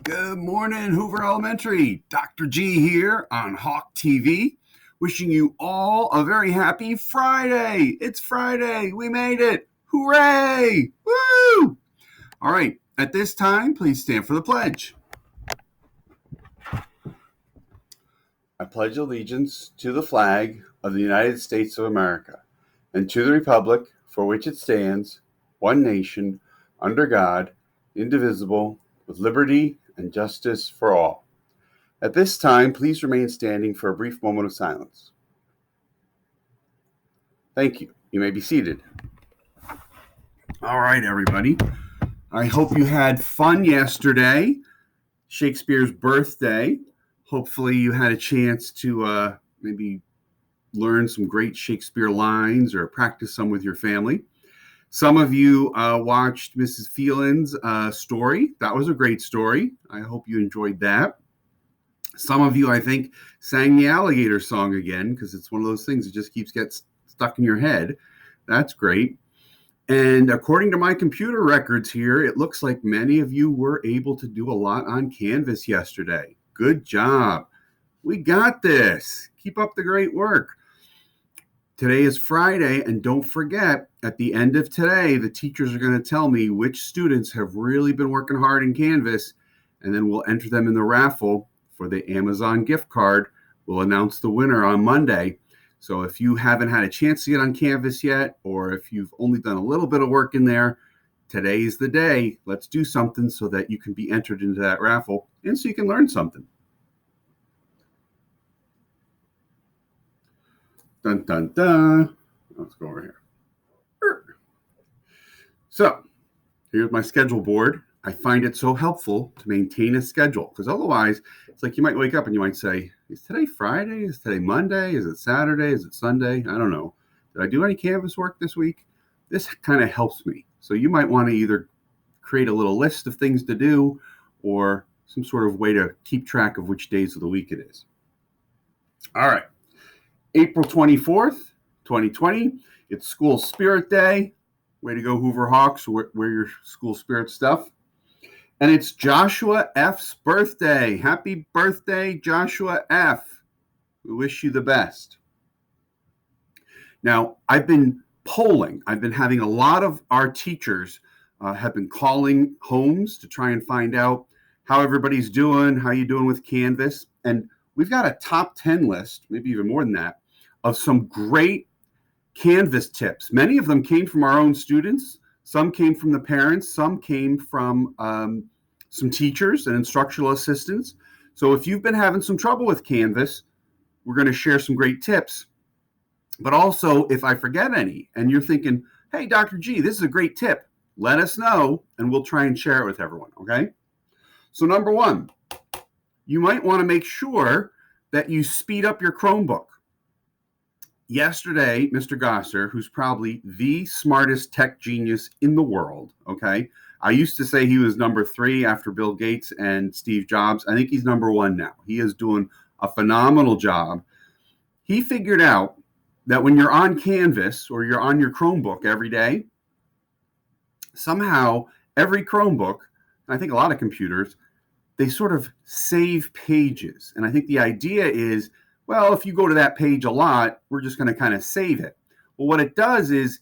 Good morning, Hoover Elementary. Dr. G here on Hawk TV, wishing you all a very happy Friday. It's Friday. We made it. Hooray! Woo! All right. At this time, please stand for the pledge. I pledge allegiance to the flag of the United States of America and to the republic for which it stands, one nation, under God, indivisible, with liberty and justice for all. At this time, please remain standing for a brief moment of silence. Thank you. You may be seated. All right, everybody. I hope you had fun yesterday, Shakespeare's birthday. Hopefully you had a chance to maybe learn some great Shakespeare lines or practice some with your family. Some of you watched Mrs. Phelan's story. That was a great story. I hope you enjoyed that. Some of you, I think, sang the alligator song again because it's one of those things that just keeps getting stuck in your head. That's great. And according to my computer records here, it looks like many of you were able to do a lot on Canvas yesterday. Good job. We got this. Keep up the great work. Today is Friday, and don't forget, at the end of today, the teachers are going to tell me which students have really been working hard in Canvas, and then we'll enter them in the raffle for the Amazon gift card. We'll announce the winner on Monday. So if you haven't had a chance to get on Canvas yet, or if you've only done a little bit of work in there, today's the day. Let's do something so that you can be entered into that raffle and so you can learn something. Dun, dun, dun. Let's go over here. So here's my schedule board. I find it so helpful to maintain a schedule because otherwise it's like you might wake up and you might say, is today Friday? Is today Monday? Is it Saturday? Is it Sunday? I don't know. Did I do any Canvas work this week? This kind of helps me. So you might want to either create a little list of things to do or some sort of way to keep track of which days of the week it is. All right. April 24th, 2020. It's School Spirit Day. Way to go, Hoover Hawks. Wear your school spirit stuff. And it's Joshua F's birthday. Happy birthday, Joshua F. We wish you the best. Now, I've been polling. I've been having a lot of our teachers have been calling homes to try and find out how everybody's doing, how you doing with Canvas. And we've got a top 10 list, maybe even more than that, of some great Canvas tips. Many of them came from our own students. Some came from the parents. Some came from some teachers and instructional assistants. So if you've been having some trouble with Canvas, we're going to share some great tips. But also, if I forget any and you're thinking, hey, Dr. G, this is a great tip, let us know and we'll try and share it with everyone, okay? So number one, you might want to make sure that you speed up your Chromebook. Yesterday, Mr. Gosser, who's probably the smartest tech genius in the world, okay? I used to say he was number 3 after Bill Gates and Steve Jobs. I think he's number 1 now. He is doing a phenomenal job. He figured out that when you're on Canvas or you're on your Chromebook every day, somehow every Chromebook, I think a lot of computers, they sort of save pages. And I think the idea is, well, if you go to that page a lot, we're just going to kind of save it. Well, what it does is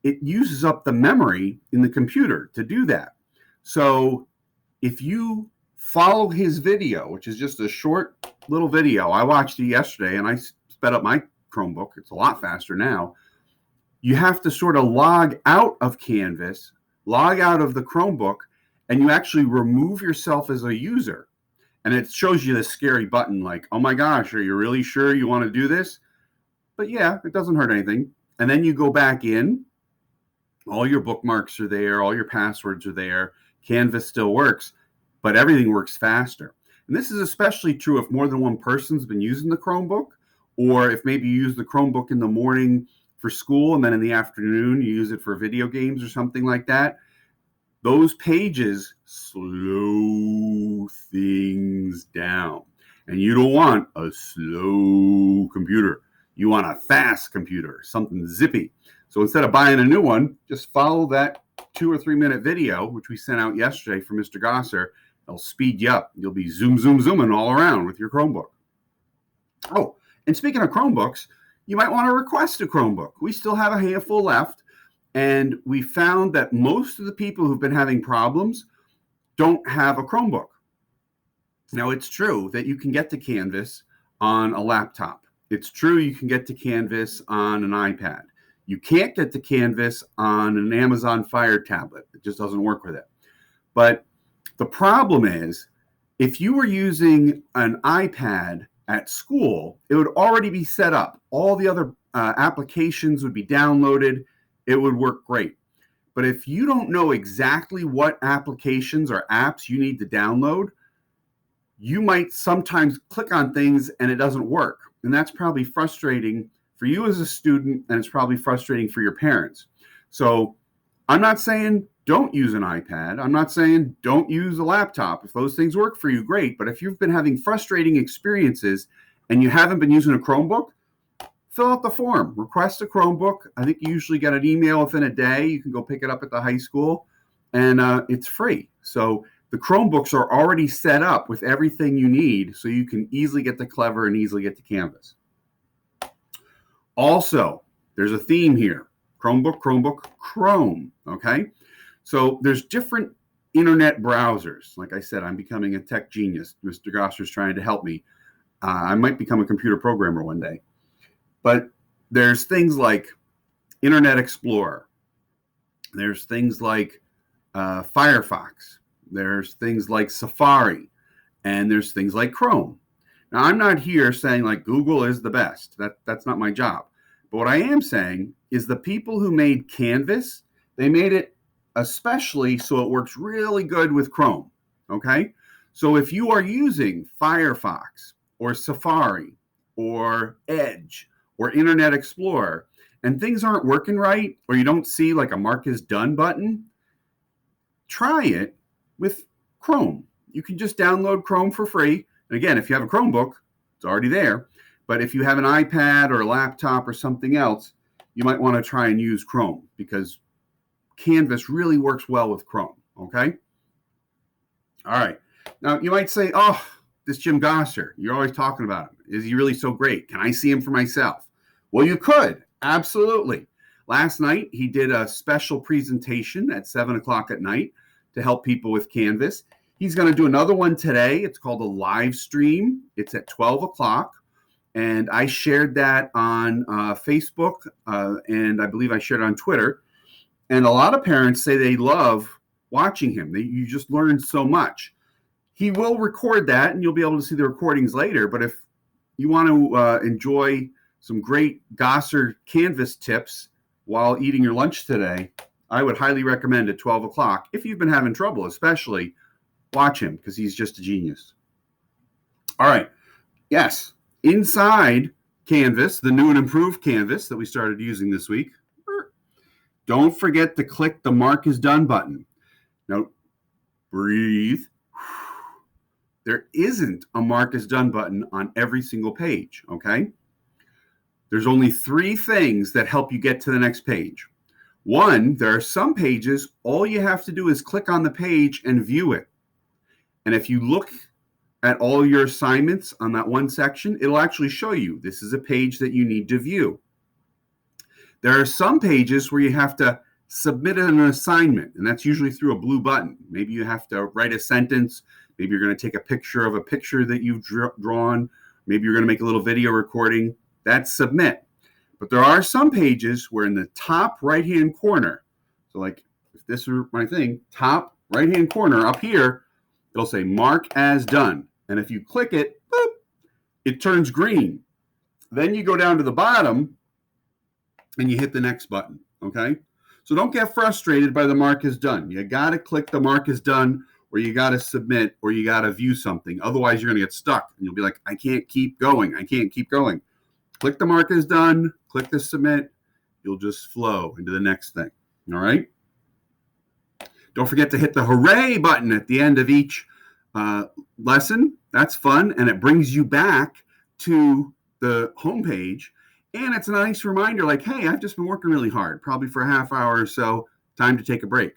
it uses up the memory in the computer to do that. So if you follow his video, which is just a short little video, I watched it yesterday and I sped up my Chromebook. It's a lot faster now. You have to sort of log out of Canvas, log out of the Chromebook, and you actually remove yourself as a user. And it shows you this scary button like, oh my gosh, are you really sure you want to do this? But yeah, it doesn't hurt anything. And then you go back in. All your bookmarks are there. All your passwords are there. Canvas still works, but everything works faster. And this is especially true if more than one person's been using the Chromebook, or if maybe you use the Chromebook in the morning for school and then in the afternoon you use it for video games or something like that. Those pages slow things down. And you don't want a slow computer. You want a fast computer, something zippy. So instead of buying a new one, just follow that 2 or 3 minute video, which we sent out yesterday from Mr. Gosser, It'll speed you up. You'll be zooming all around with your Chromebook. Oh, and speaking of Chromebooks, you might want to request a Chromebook. We still have a handful left, and we found that most of the people who've been having problems don't have a Chromebook. Now, it's true that you can get to Canvas on a laptop. It's true you can get to Canvas on an iPad. You can't get to Canvas on an Amazon Fire tablet. It just doesn't work with it. But the problem is, if you were using an iPad at school, it would already be set up. All the other applications would be downloaded. It would work great. But if you don't know exactly what applications or apps you need to download, you might sometimes click on things and it doesn't work. And that's probably frustrating for you as a student, and it's probably frustrating for your parents. So I'm not saying don't use an iPad. I'm not saying don't use a laptop. If those things work for you, great. But if you've been having frustrating experiences and you haven't been using a Chromebook, fill out the form. Request a Chromebook. I think you usually get an email within a day. You can go pick it up at the high school, and it's free. So the Chromebooks are already set up with everything you need, so you can easily get to Clever and easily get to Canvas. Also, there's a theme here. Chromebook, Chrome, okay? So there's different internet browsers. Like I said, I'm becoming a tech genius. Mr. Gosser's trying to help me. I might become a computer programmer one day. But there's things like Internet Explorer. There's things like Firefox. There's things like Safari. And there's things like Chrome. Now, I'm not here saying like Google is the best. That's not my job. But what I am saying is the people who made Canvas, they made it especially so it works really good with Chrome. Okay? So if you are using Firefox or Safari or Edge or Internet Explorer, and things aren't working right, or you don't see like a mark is done button, try it with Chrome. You can just download Chrome for free. And again, if you have a Chromebook, it's already there. But if you have an iPad or a laptop or something else, you might want to try and use Chrome because Canvas really works well with Chrome. Okay? All right. Now, you might say, oh, this Jim Gosser, you're always talking about him. Is he really so great? Can I see him for myself? Well, you could. Absolutely. Last night, he did a special presentation at 7 o'clock at night to help people with Canvas. He's going to do another one today. It's called a live stream. It's at 12 o'clock. And I shared that on Facebook, and I believe I shared it on Twitter. And a lot of parents say they love watching him. You just learn so much. He will record that, and you'll be able to see the recordings later. But if you want to enjoy some great Gosser Canvas tips while eating your lunch today, I would highly recommend at 12 o'clock. If you've been having trouble, especially, watch him because he's just a genius. All right. Yes. Inside Canvas, the new and improved Canvas that we started using this week, don't forget to click the Mark is Done button. Now, breathe. There isn't a Mark is Done button on every single page, okay? There's only 3 things that help you get to the next page. One, there are some pages, all you have to do is click on the page and view it. And if you look at all your assignments on that one section, it'll actually show you this is a page that you need to view. There are some pages where you have to submit an assignment, and that's usually through a blue button. Maybe you have to write a sentence. Maybe you're going to take a picture of a picture that you've drawn. Maybe you're going to make a little video recording. That's submit. But there are some pages where in the top right-hand corner, so like if this were my thing, top right-hand corner up here, it'll say Mark as Done. And if you click it, boop, it turns green. Then you go down to the bottom and you hit the next button, okay? So don't get frustrated by the Mark is Done. You got to click the Mark is Done, or you got to submit, or you got to view something. Otherwise, you're going to get stuck, and you'll be like, I can't keep going. I can't keep going. Click the Mark is Done. Click the submit. You'll just flow into the next thing, all right? Don't forget to hit the hooray button at the end of each lesson. That's fun, and it brings you back to the homepage. And it's a nice reminder like, hey, I've just been working really hard, probably for a half hour or so, time to take a break.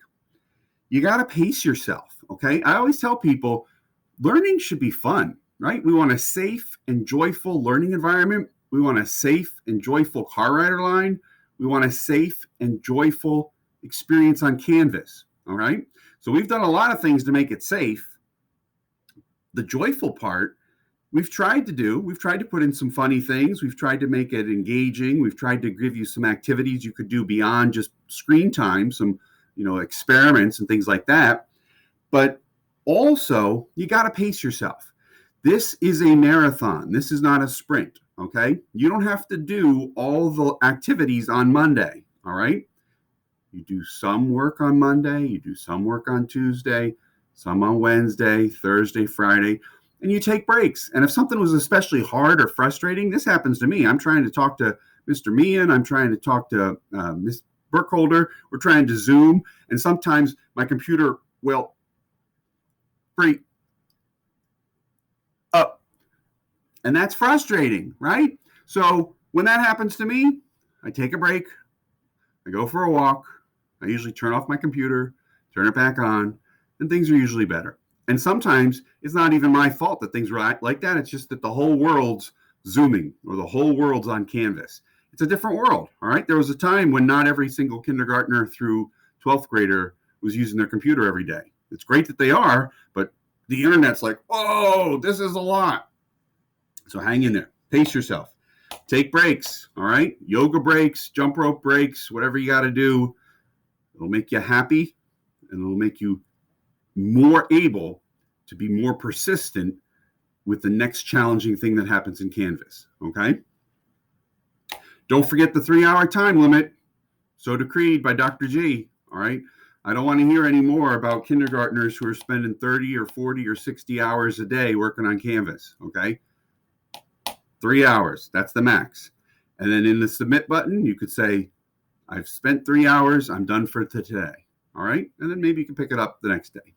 you got to pace yourself, okay? I always tell people learning should be fun, right? We want a safe and joyful learning environment. We want a safe and joyful car rider line. We want a safe and joyful experience on Canvas, all right? So we've done a lot of things to make it safe. The joyful part, we've tried to put in some funny things. We've tried to make it engaging. We've tried to give you some activities you could do beyond just screen time, some, experiments and things like that. But also, you got to pace yourself. This is a marathon. This is not a sprint, okay? You don't have to do all the activities on Monday, all right? You do some work on Monday, you do some work on Tuesday, some on Wednesday, Thursday, Friday, and you take breaks. And if something was especially hard or frustrating, this happens to me. I'm trying to talk to Mr. Meehan, I'm trying to talk to Ms. Burkholder, we're trying to Zoom, and sometimes my computer will freeze up. And that's frustrating, right? So when that happens to me, I take a break, I go for a walk, I usually turn off my computer, turn it back on, and things are usually better. And sometimes it's not even my fault that things are like that. It's just that the whole world's Zooming or the whole world's on Canvas. It's a different world, all right? There was a time when not every single kindergartner through 12th grader was using their computer every day. It's great that they are, but the internet's like, whoa, this is a lot. So hang in there. Pace yourself. Take breaks, all right? Yoga breaks, jump rope breaks, whatever you got to do. It'll make you happy, and it'll make you more able to be more persistent with the next challenging thing that happens in Canvas, okay? Don't forget the 3-hour time limit. So decreed by Dr. G, all right? I don't want to hear any more about kindergartners who are spending 30 or 40 or 60 hours a day working on Canvas, okay? 3 hours, that's the max. And then in the submit button, you could say, I've spent 3 hours, I'm done for today, all right? And then maybe you can pick it up the next day.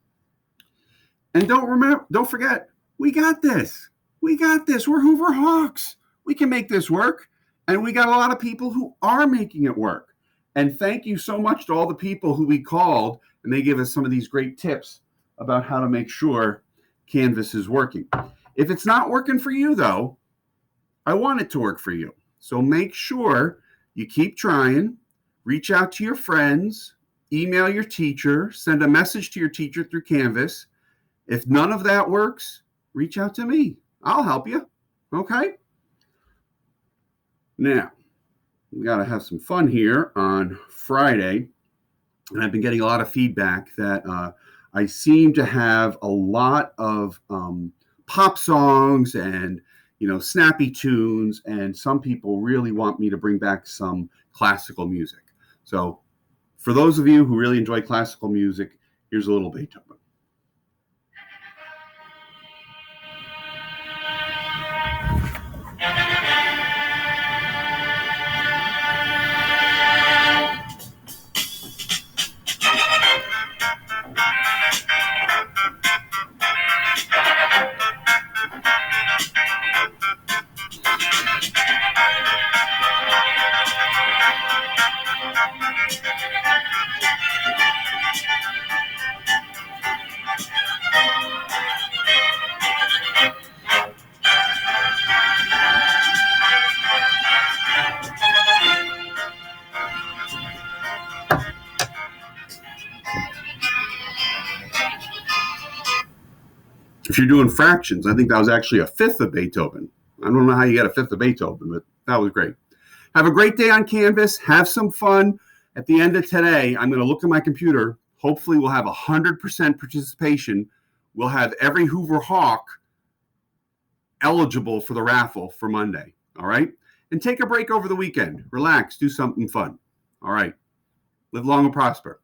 And don't forget, we got this. We got this. We're Hoover Hawks. We can make this work. And we got a lot of people who are making it work. And thank you so much to all the people who we called, and they give us some of these great tips about how to make sure Canvas is working. If it's not working for you, though, I want it to work for you. So make sure you keep trying, reach out to your friends, email your teacher, send a message to your teacher through Canvas. If none of that works, reach out to me. I'll help you. Okay? Now, we got to have some fun here on Friday. And I've been getting a lot of feedback that I seem to have a lot of pop songs and, snappy tunes. And some people really want me to bring back some classical music. So for those of you who really enjoy classical music, here's a little Beethoven. If you're doing fractions, I think that was actually a fifth of Beethoven. I don't know how you got a fifth of Beethoven, but that was great. Have a great day on Canvas. Have some fun. At the end of today, I'm going to look at my computer. Hopefully, we'll have 100% participation. We'll have every Hoover Hawk eligible for the raffle for Monday. All right? And take a break over the weekend. Relax. Do something fun. All right. Live long and prosper.